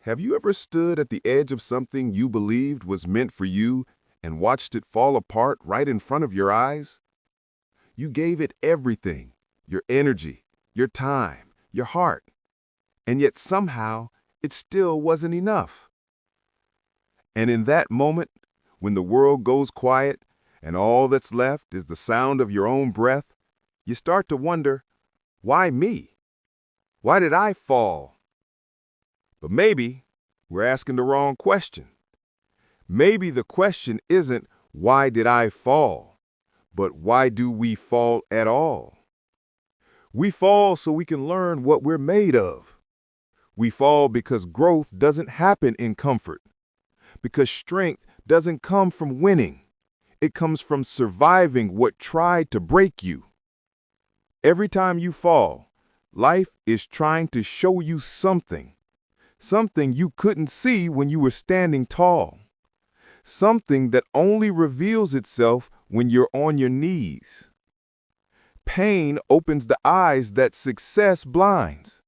Have you ever stood at the edge of something you believed was meant for you and watched it fall apart right in front of your eyes? You gave it everything, your energy, your time, your heart, and yet somehow it still wasn't enough. And in that moment, when the world goes quiet and all that's left is the sound of your own breath, you start to wonder, why me? Why did I fall? But maybe we're asking the wrong question. Maybe the question isn't, why did I fall? But why do we fall at all? We fall so we can learn what we're made of. We fall because growth doesn't happen in comfort. Because strength doesn't come from winning. It comes from surviving what tried to break you. Every time you fall, life is trying to show you something you couldn't see when you were standing tall, something that only reveals itself when you're on your knees. Pain opens the eyes that success blinds.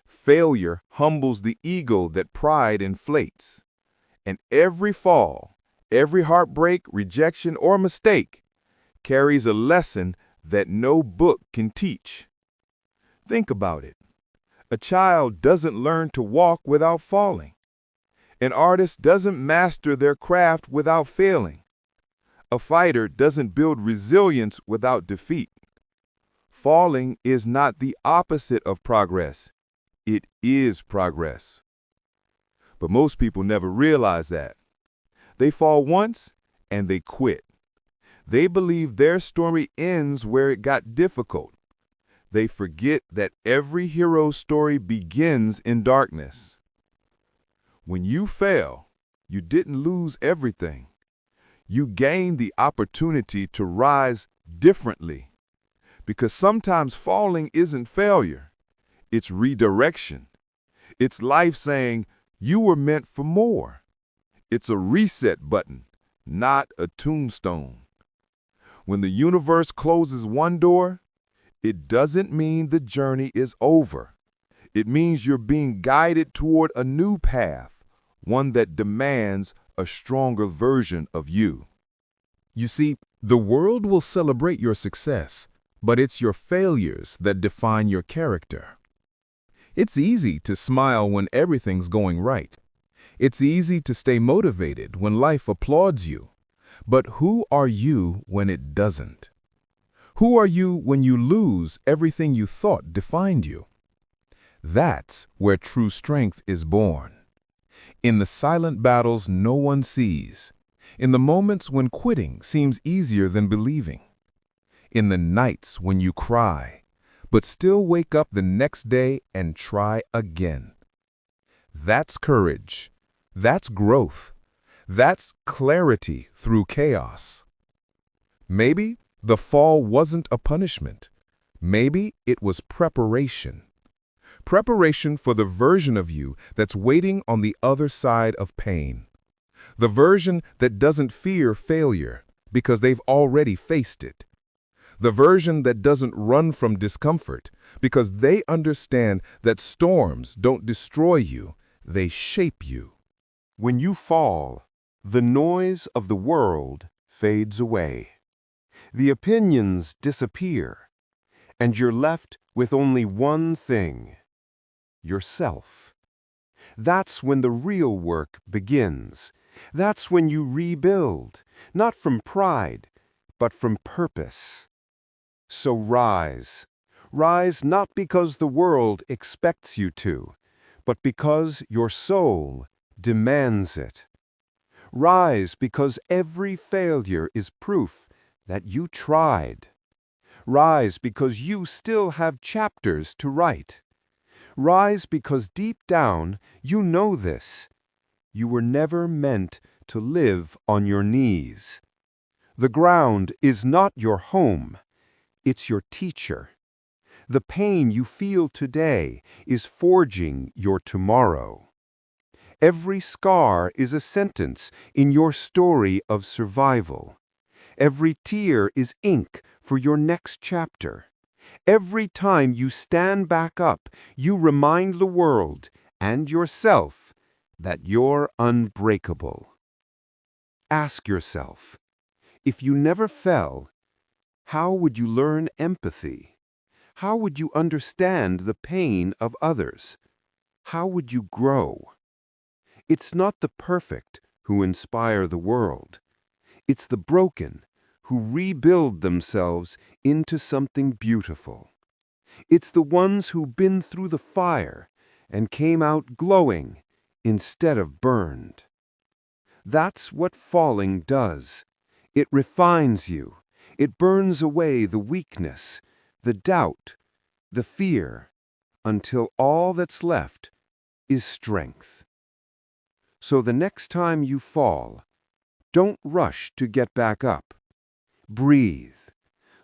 Failure humbles the ego that pride inflates. And every fall, every heartbreak, rejection, or mistake carries a lesson that no book can teach. Think about it. A child doesn't learn to walk without falling. An artist doesn't master their craft without failing. A fighter doesn't build resilience without defeat. Falling is not the opposite of progress. It is progress. But most people never realize that. They fall once and they quit. They believe their story ends where it got difficult. They forget that every hero's story begins in darkness. When you fail, you didn't lose everything. You gained the opportunity to rise differently. Because sometimes falling isn't failure. It's redirection. It's life saying, you were meant for more. It's a reset button, not a tombstone. When the universe closes one door, it doesn't mean the journey is over. It means you're being guided toward a new path, one that demands a stronger version of you. You see, the world will celebrate your success, but it's your failures that define your character. It's easy to smile when everything's going right. It's easy to stay motivated when life applauds you. But who are you when it doesn't? Who are you when you lose everything you thought defined you? That's where true strength is born. In the silent battles no one sees. In the moments when quitting seems easier than believing. In the nights when you cry, but still wake up the next day and try again. That's courage. That's growth. That's clarity through chaos. Maybe the fall wasn't a punishment. Maybe it was preparation. Preparation for the version of you that's waiting on the other side of pain. The version that doesn't fear failure because they've already faced it. The version that doesn't run from discomfort because they understand that storms don't destroy you, they shape you. When you fall, the noise of the world fades away. The opinions disappear, and you're left with only one thing: yourself. That's when the real work begins. That's when you rebuild, not from pride, but from purpose. So rise. Rise not because the world expects you to, but because your soul demands it. Rise because every failure is proof that you tried. Rise because you still have chapters to write. Rise because deep down you know this. You were never meant to live on your knees. The ground is not your home. It's your teacher. The pain you feel today is forging your tomorrow. Every scar is a sentence in your story of survival. Every tear is ink for your next chapter. Every time you stand back up, you remind the world, and yourself that you're unbreakable. Ask yourself, if you never fell, how would you learn empathy? How would you understand the pain of others? How would you grow? It's not the perfect who inspire the world. It's the broken who rebuild themselves into something beautiful. It's the ones who've been through the fire and came out glowing instead of burned. That's what falling does. It refines you. It burns away the weakness, the doubt, the fear, until all that's left is strength. So the next time you fall, don't rush to get back up. Breathe.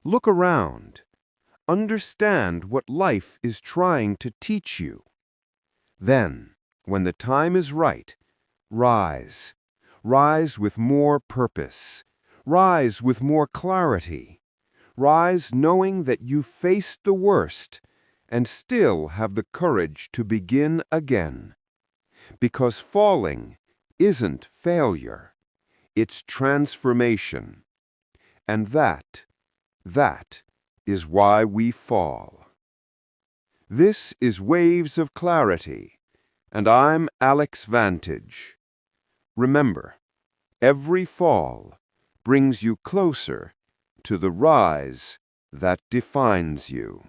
Look around. Understand what life is trying to teach you. Then, when the time is right, rise. Rise with more purpose. Rise with more clarity. Rise knowing that you faced the worst and still have the courage to begin again. Because falling isn't failure, it's transformation. And that is why we fall. This is Waves of Clarity, and I'm Alex Vantage. Remember, every fall brings you closer to the rise that defines you.